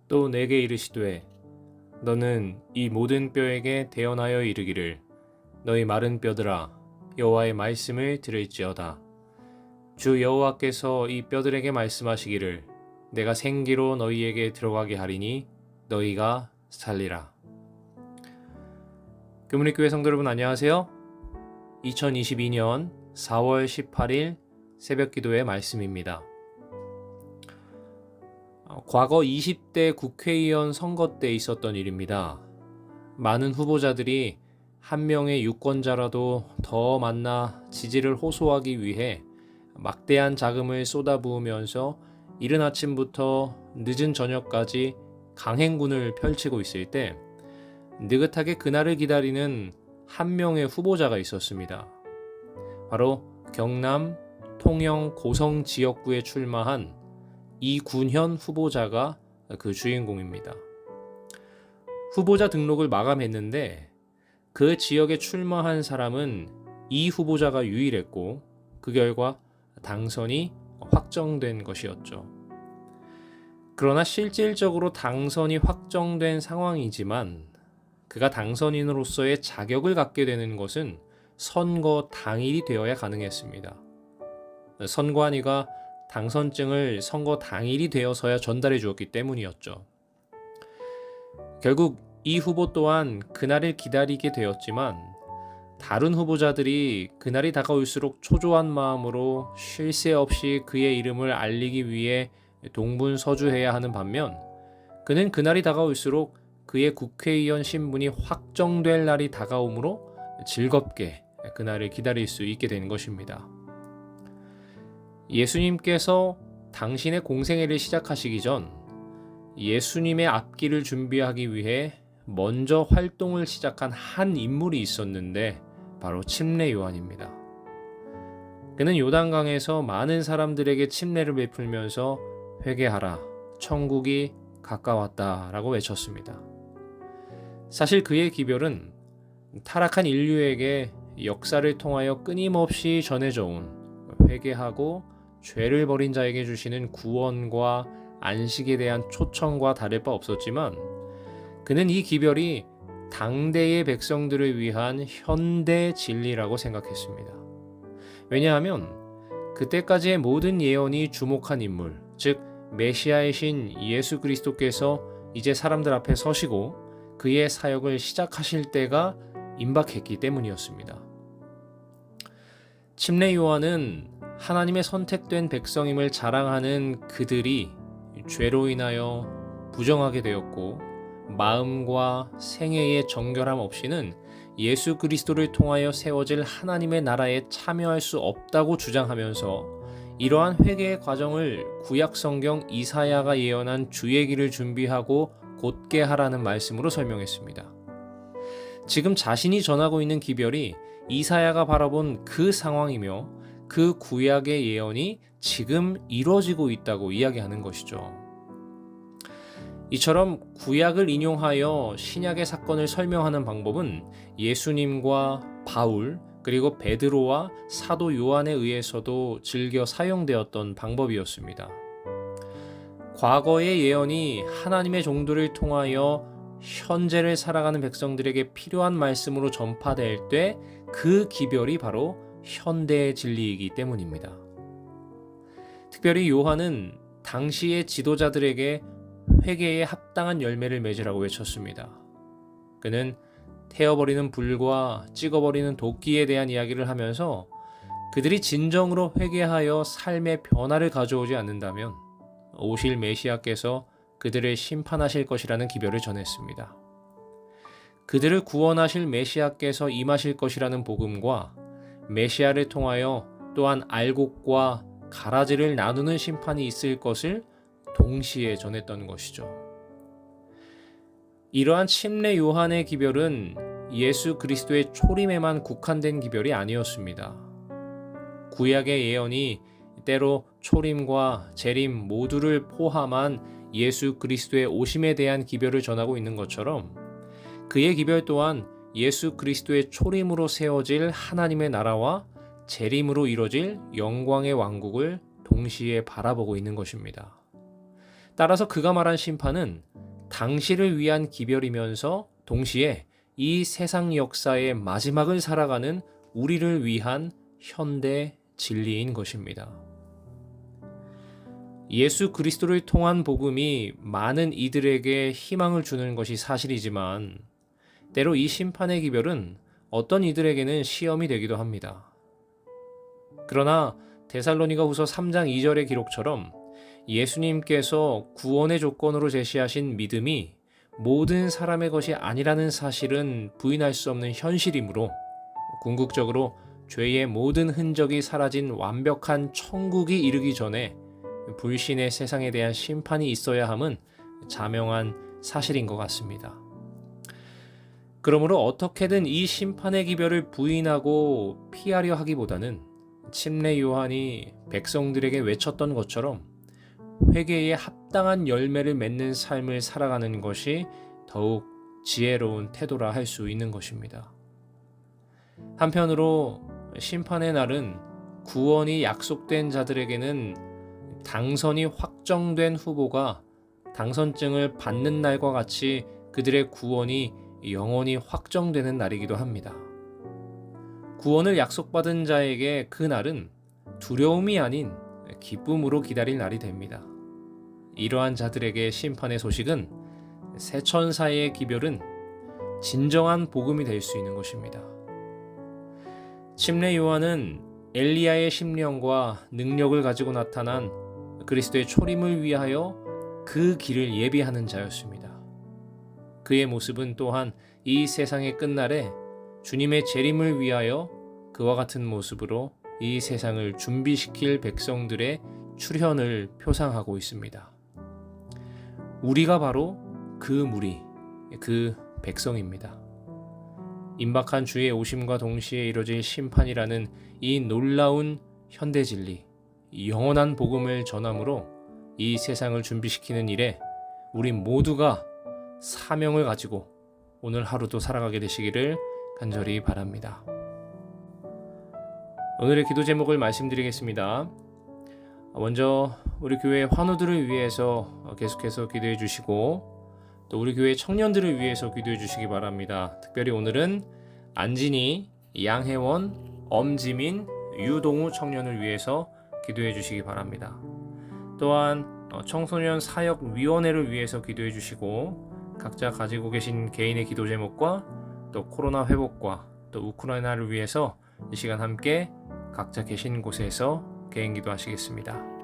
또 내게 이르시되 너는 이 모든 뼈에게 대언하여 이르기를 너희 마른 뼈들아 여호와의 말씀을 들을지어다. 주 여호와께서 이 뼈들에게 말씀하시기를 내가 생기로 너희에게 들어가게 하리니 너희가 살리라. 교문익교회 성도 여러분 안녕하세요. 2022년 4월 18일 새벽기도의 말씀입니다. 과거 20대 국회의원 선거 때 있었던 일입니다. 많은 후보자들이 한 명의 유권자라도 더 만나 지지를 호소하기 위해 막대한 자금을 쏟아부으면서 이른 아침부터 늦은 저녁까지 강행군을 펼치고 있을 때 느긋하게 그날을 기다리는 한 명의 후보자가 있었습니다. 바로 경남 통영 고성 지역구에 출마한 이군현 후보자가 그 주인공입니다. 후보자 등록을 마감했는데 그 지역에 출마한 사람은 이 후보자가 유일했고 그 결과 당선이 확정된 것이었죠. 그러나 실질적으로 당선이 확정된 상황이지만 그가 당선인으로서의 자격을 갖게 되는 것은 선거 당일이 되어야 가능했습니다. 선관위가 당선증을 선거 당일이 되어서야 전달해 주었기 때문이었죠. 결국 이 후보 또한 그날을 기다리게 되었지만 다른 후보자들이 그날이 다가올수록 초조한 마음으로 쉴 새 없이 그의 이름을 알리기 위해 동분서주해야 하는 반면 그는 그날이 다가올수록 그의 국회의원 신분이 확정될 날이 다가오므로 즐겁게 그날을 기다릴 수 있게 된 것입니다. 예수님께서 당신의 공생애를 시작하시기 전 예수님의 앞길을 준비하기 위해 먼저 활동을 시작한 한 인물이 있었는데 바로 침례 요한입니다. 그는 요단강에서 많은 사람들에게 침례를 베풀면서 회개하라, 천국이 가까웠다 라고 외쳤습니다. 사실 그의 기별은 타락한 인류에게 역사를 통하여 끊임없이 전해져 온 회개하고 죄를 버린 자에게 주시는 구원과 안식에 대한 초청과 다를 바 없었지만 그는 이 기별이 당대의 백성들을 위한 현대 진리라고 생각했습니다. 왜냐하면 그때까지의 모든 예언이 주목한 인물, 즉 메시아의 신 예수 그리스도께서 이제 사람들 앞에 서시고 그의 사역을 시작하실 때가 임박했기 때문이었습니다. 침례 요한은 하나님의 선택된 백성임을 자랑하는 그들이 죄로 인하여 부정하게 되었고 마음과 생애의 정결함 없이는 예수 그리스도를 통하여 세워질 하나님의 나라에 참여할 수 없다고 주장하면서 이러한 회개의 과정을 구약 성경 이사야가 예언한 주의 길을 준비하고 곧게 하라는 말씀으로 설명했습니다. 지금 자신이 전하고 있는 기별이 이사야가 바라본 그 상황이며 그 구약의 예언이 지금 이루어지고 있다고 이야기하는 것이죠. 이처럼 구약을 인용하여 신약의 사건을 설명하는 방법은 예수님과 바울 그리고 베드로와 사도 요한에 의해서도 즐겨 사용되었던 방법이었습니다. 과거의 예언이 하나님의 종들을 통하여 현재를 살아가는 백성들에게 필요한 말씀으로 전파될 때 그 기별이 바로 현대의 진리이기 때문입니다. 특별히 요한은 당시의 지도자들에게 회개에 합당한 열매를 맺으라고 외쳤습니다. 그는 태워버리는 불과 찍어버리는 도끼에 대한 이야기를 하면서 그들이 진정으로 회개하여 삶의 변화를 가져오지 않는다면 오실 메시아께서 그들을 심판하실 것이라는 기별을 전했습니다. 그들을 구원하실 메시아께서 임하실 것이라는 복음과 메시아를 통하여 또한 알곡과 가라지를 나누는 심판이 있을 것을 동시에 전했던 것이죠. 이러한 침례 요한의 기별은 예수 그리스도의 초림에만 국한된 기별이 아니었습니다. 구약의 예언이 때로 초림과 재림 모두를 포함한 예수 그리스도의 오심에 대한 기별을 전하고 있는 것처럼 그의 기별 또한 예수 그리스도의 초림으로 세워질 하나님의 나라와 재림으로 이뤄질 영광의 왕국을 동시에 바라보고 있는 것입니다. 따라서 그가 말한 심판은 당시를 위한 기별이면서 동시에 이 세상 역사의 마지막을 살아가는 우리를 위한 현대 진리인 것입니다. 예수 그리스도를 통한 복음이 많은 이들에게 희망을 주는 것이 사실이지만 때로 이 심판의 기별은 어떤 이들에게는 시험이 되기도 합니다. 그러나 데살로니가후서 3장 2절의 기록처럼 예수님께서 구원의 조건으로 제시하신 믿음이 모든 사람의 것이 아니라는 사실은 부인할 수 없는 현실이므로 궁극적으로 죄의 모든 흔적이 사라진 완벽한 천국이 이르기 전에 불신의 세상에 대한 심판이 있어야 함은 자명한 사실인 것 같습니다. 그러므로 어떻게든 이 심판의 기별을 부인하고 피하려 하기보다는 침례 요한이 백성들에게 외쳤던 것처럼 회개에 합당한 열매를 맺는 삶을 살아가는 것이 더욱 지혜로운 태도라 할 수 있는 것입니다. 한편으로 심판의 날은 구원이 약속된 자들에게는 당선이 확정된 후보가 당선증을 받는 날과 같이 그들의 구원이 영원히 확정되는 날이기도 합니다. 구원을 약속받은 자에게 그 날은 두려움이 아닌 기쁨으로 기다릴 날이 됩니다. 이러한 자들에게 심판의 소식은 새 천사의 기별은 진정한 복음이 될 수 있는 것입니다. 침례 요한은 엘리야의 심령과 능력을 가지고 나타난 그리스도의 초림을 위하여 그 길을 예비하는 자였습니다. 그의 모습은 또한 이 세상의 끝날에 주님의 재림을 위하여 그와 같은 모습으로 이 세상을 준비시킬 백성들의 출현을 표상하고 있습니다. 우리가 바로 그 무리, 그 백성입니다. 임박한 주의 오심과 동시에 이뤄질 심판이라는 이 놀라운 현대 진리, 영원한 복음을 전함으로 이 세상을 준비시키는 일에 우리 모두가 사명을 가지고 오늘 하루도 살아가게 되시기를 간절히 바랍니다. 오늘의 기도 제목을 말씀드리겠습니다. 먼저 우리 교회 환우들을 위해서 계속해서 기도해 주시고 또 우리 교회 청년들을 위해서 기도해 주시기 바랍니다. 특별히 오늘은 안진이, 양혜원, 엄지민, 유동우 청년을 위해서 기도해 주시기 바랍니다. 또한 청소년 사역위원회를 위해서 기도해 주시고 각자 가지고 계신 개인의 기도 제목과 또 코로나 회복과 또 우크라이나를 위해서 이 시간 함께 각자 계신 곳에서 개인 기도하시겠습니다.